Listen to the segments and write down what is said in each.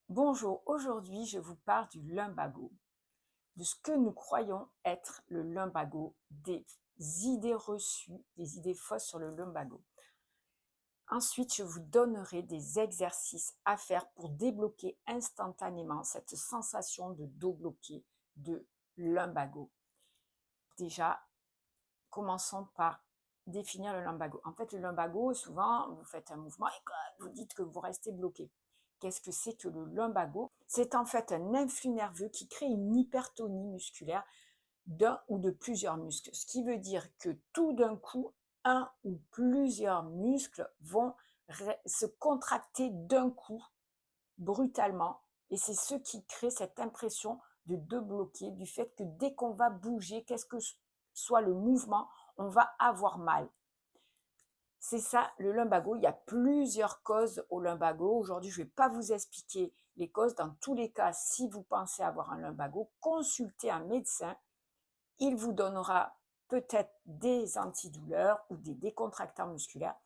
Bonjour, aujourd'hui je vous parle du lumbago, de ce que nous croyons être le lumbago, des idées reçues, des idées fausses sur le lumbago. Ensuite, je vous donnerai des exercices à faire pour débloquer instantanément cette sensation de dos bloqué, de lumbago. Déjà, commençons par définir le lumbago. En fait, le lumbago, souvent, vous faites un mouvement et vous dites que vous restez bloqué. Qu'est-ce que c'est que le lumbago? C'est en fait un influx nerveux qui crée une hypertonie musculaire d'un ou de plusieurs muscles. Ce qui veut dire que tout d'un coup, un ou plusieurs muscles vont se contracter d'un coup, brutalement. Et c'est ce qui crée cette impression de débloquer, du fait que dès qu'on va bouger, qu'est-ce que soit le mouvement, on va avoir mal. C'est ça le lumbago. Il y a plusieurs causes au lumbago. Aujourd'hui, je ne vais pas vous expliquer les causes. Dans tous les cas, si vous pensez avoir un lumbago, consultez un médecin. Il vous donnera peut-être des antidouleurs ou des décontractants musculaires.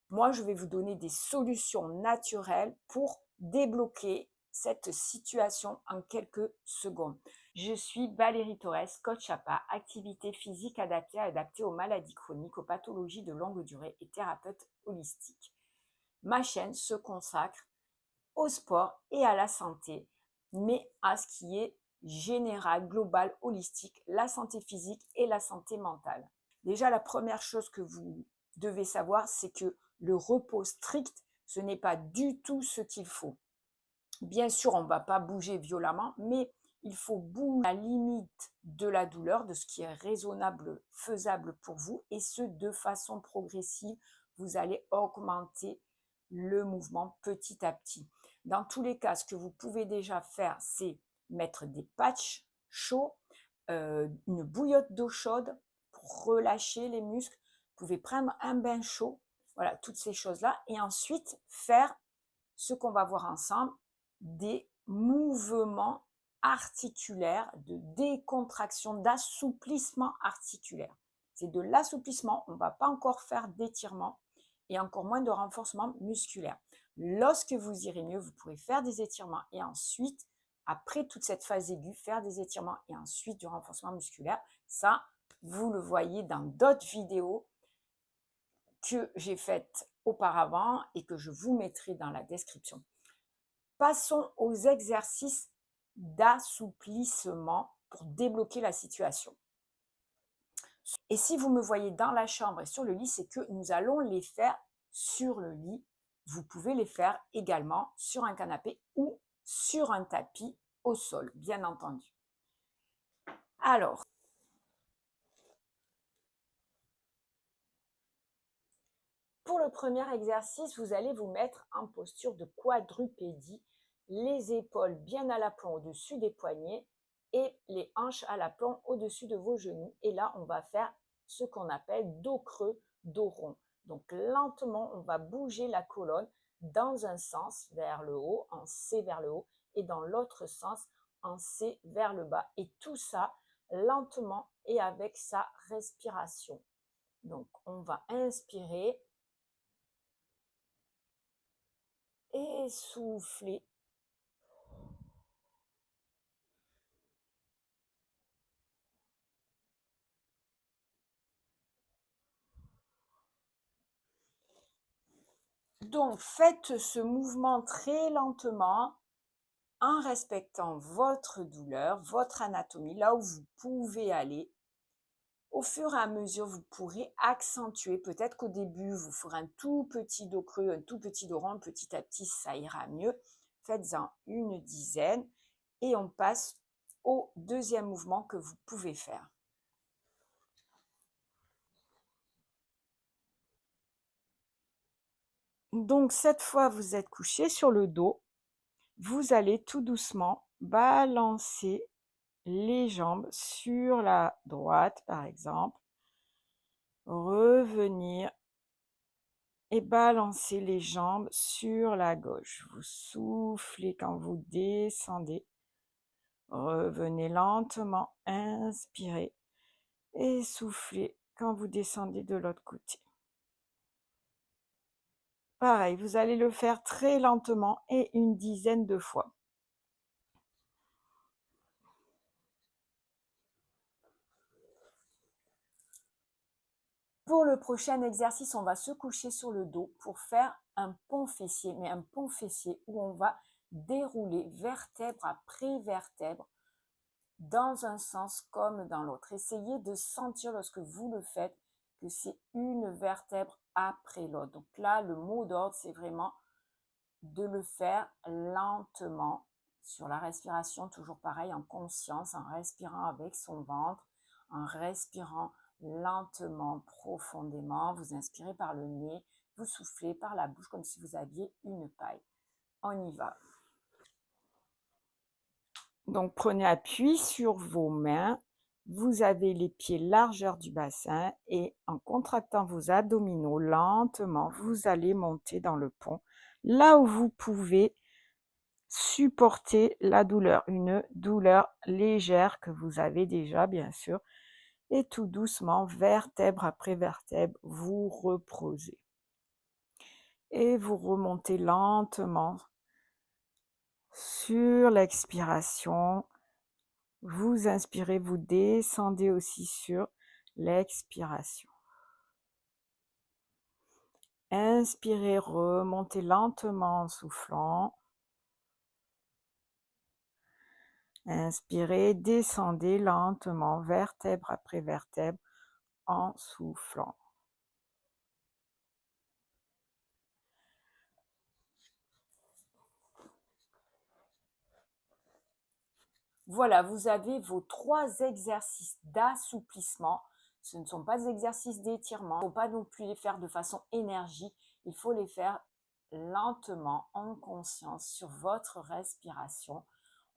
Moi, je vais vous donner des solutions naturelles pour débloquer cette situation en quelques secondes. Je suis Valérie Torres, coach APA, activité physique adaptée aux maladies chroniques, aux pathologies de longue durée et thérapeute holistique. Ma chaîne se consacre au sport et à la santé, mais à ce qui est général, global, holistique, la santé physique et la santé mentale. Déjà, la première chose que vous devez savoir, c'est que le repos strict, ce n'est pas du tout ce qu'il faut. Bien sûr, on ne va pas bouger violemment, mais il faut bouger à la limite de la douleur, de ce qui est raisonnable, faisable pour vous, et ce, de façon progressive. Vous allez augmenter le mouvement petit à petit. Dans tous les cas, ce que vous pouvez déjà faire, c'est mettre des patchs chauds, une bouillotte d'eau chaude pour relâcher les muscles. Vous pouvez prendre un bain chaud, voilà, toutes ces choses-là, et ensuite faire ce qu'on va voir ensemble, des mouvements articulaires, de décontraction, d'assouplissement articulaire. C'est de l'assouplissement, on ne va pas encore faire d'étirement et encore moins de renforcement musculaire. Lorsque vous irez mieux, vous pourrez faire des étirements et ensuite, après toute cette phase aiguë, faire des étirements et ensuite du renforcement musculaire. Ça, vous le voyez dans d'autres vidéos que j'ai faites auparavant et que je vous mettrai dans la description. Passons aux exercices d'assouplissement pour débloquer la situation. Et si vous me voyez dans la chambre et sur le lit, c'est que nous allons les faire sur le lit. Vous pouvez les faire également sur un canapé ou sur un tapis au sol, bien entendu. Alors, pour le premier exercice, vous allez vous mettre en posture de quadrupédie, les épaules bien à l'aplomb au-dessus des poignets et les hanches à l'aplomb au-dessus de vos genoux. Et là, on va faire ce qu'on appelle dos creux, dos rond. Donc lentement, on va bouger la colonne dans un sens vers le haut, en C vers le haut, et dans l'autre sens, en C vers le bas. Et tout ça lentement et avec sa respiration. Donc on va inspirer et souffler. Donc, faites ce mouvement très lentement en respectant votre douleur, votre anatomie, là où vous pouvez aller. Au fur et à mesure, vous pourrez accentuer. Peut-être qu'au début, vous ferez un tout petit dos creux, un tout petit dos rond. Petit à petit, ça ira mieux. Faites-en une dizaine et on passe au deuxième mouvement que vous pouvez faire. Donc, cette fois, vous êtes couché sur le dos. Vous allez tout doucement balancer les jambes sur la droite, par exemple. Revenir et balancer les jambes sur la gauche. Vous soufflez quand vous descendez. Revenez lentement, inspirez et soufflez quand vous descendez de l'autre côté. Pareil, vous allez le faire très lentement et une dizaine de fois. Pour le prochain exercice, on va se coucher sur le dos pour faire un pont fessier, mais un pont fessier où on va dérouler vertèbre après vertèbre dans un sens comme dans l'autre. Essayez de sentir lorsque vous le faites que c'est une vertèbre après l'autre. Donc là, le mot d'ordre, c'est vraiment de le faire lentement sur la respiration, toujours pareil, en conscience, en respirant avec son ventre, en respirant lentement, profondément. Vous inspirez par le nez, vous soufflez par la bouche comme si vous aviez une paille. On y va. Donc, prenez appui sur vos mains. Vous avez les pieds largeur du bassin et en contractant vos abdominaux lentement, vous allez monter dans le pont. Là où vous pouvez supporter la douleur, une douleur légère que vous avez déjà, bien sûr. Et tout doucement, vertèbre après vertèbre, vous reposez. Et vous remontez lentement sur l'expiration. Vous inspirez, vous descendez aussi sur l'expiration. Inspirez, remontez lentement en soufflant. Inspirez, descendez lentement, vertèbre après vertèbre, en soufflant. Voilà, vous avez vos 3 exercices d'assouplissement. Ce ne sont pas des exercices d'étirement. Il ne faut pas non plus les faire de façon énergique. Il faut les faire lentement, en conscience, sur votre respiration.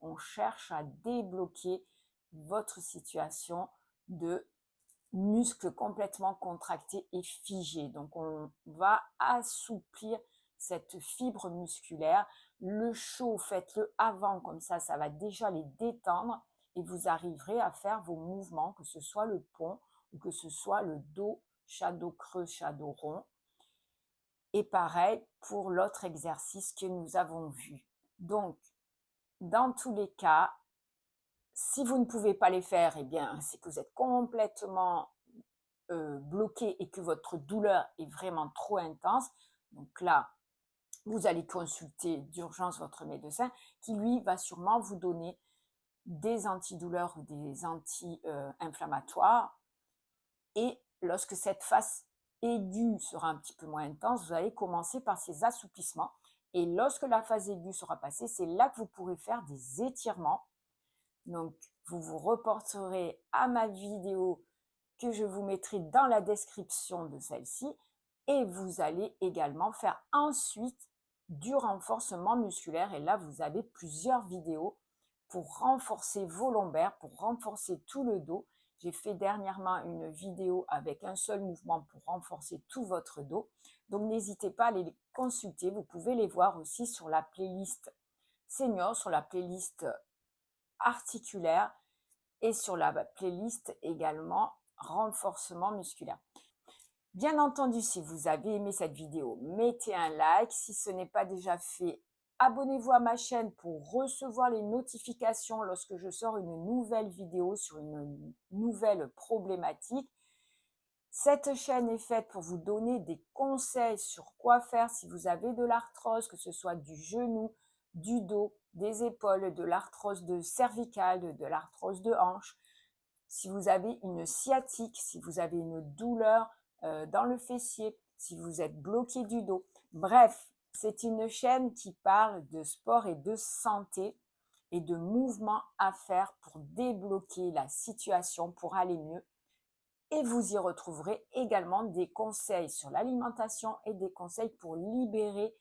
On cherche à débloquer votre situation de muscles complètement contractés et figés. Donc, on va assouplir cette fibre musculaire. Le chaud, faites-le avant, comme ça va déjà les détendre et vous arriverez à faire vos mouvements, que ce soit le pont ou que ce soit le dos, shadow creux, shadow rond. Et pareil pour l'autre exercice que nous avons vu. Donc, dans tous les cas, si vous ne pouvez pas les faire, eh bien, c'est que vous êtes complètement bloqué et que votre douleur est vraiment trop intense. Donc là, vous allez consulter d'urgence votre médecin qui, lui, va sûrement vous donner des antidouleurs ou des anti-inflammatoires. Et lorsque cette phase aiguë sera un petit peu moins intense, vous allez commencer par ces assouplissements. Et lorsque la phase aiguë sera passée, c'est là que vous pourrez faire des étirements. Donc, vous vous reporterez à ma vidéo que je vous mettrai dans la description de celle-ci et vous allez également faire ensuite du renforcement musculaire et là vous avez plusieurs vidéos pour renforcer vos lombaires, pour renforcer tout le dos. J'ai fait dernièrement une vidéo avec un seul mouvement pour renforcer tout votre dos. Donc n'hésitez pas à les consulter, vous pouvez les voir aussi sur la playlist senior, sur la playlist articulaire et sur la playlist également renforcement musculaire. Bien entendu, si vous avez aimé cette vidéo, mettez un like. Si ce n'est pas déjà fait, abonnez-vous à ma chaîne pour recevoir les notifications lorsque je sors une nouvelle vidéo sur une nouvelle problématique. Cette chaîne est faite pour vous donner des conseils sur quoi faire si vous avez de l'arthrose, que ce soit du genou, du dos, des épaules, de l'arthrose de cervicale, de l'arthrose de hanche. Si vous avez une sciatique, si vous avez une douleur dans le fessier, si vous êtes bloqué du dos. Bref, c'est une chaîne qui parle de sport et de santé et de mouvements à faire pour débloquer la situation, pour aller mieux. Et vous y retrouverez également des conseils sur l'alimentation et des conseils pour libérer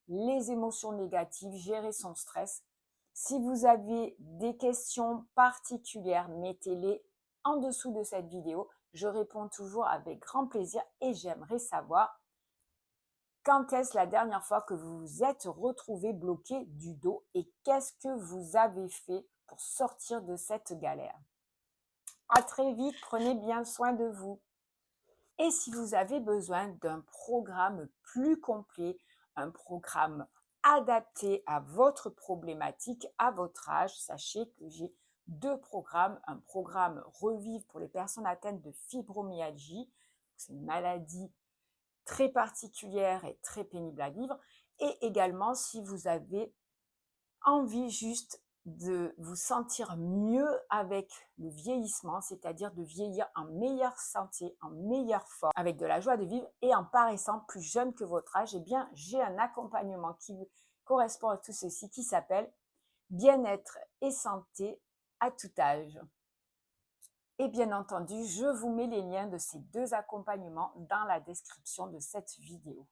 les émotions négatives, gérer son stress. Si vous avez des questions particulières, mettez-les en dessous de cette vidéo. Je réponds toujours avec grand plaisir et j'aimerais savoir quand est-ce la dernière fois que vous vous êtes retrouvé bloqué du dos et qu'est-ce que vous avez fait pour sortir de cette galère. À très vite, prenez bien soin de vous. Et si vous avez besoin d'un programme plus complet un programme adapté à votre problématique, à votre âge. Sachez que j'ai 2 programmes, un programme Revivre pour les personnes atteintes de fibromyalgie, c'est une maladie très particulière et très pénible à vivre, et également si vous avez envie juste de vous sentir mieux avec le vieillissement, c'est-à-dire de vieillir en meilleure santé, en meilleure forme, avec de la joie de vivre et en paraissant plus jeune que votre âge, eh bien, j'ai un accompagnement qui correspond à tout ceci qui s'appelle Bien-être et santé à tout âge. Et bien entendu, je vous mets les liens de ces 2 accompagnements dans la description de cette vidéo.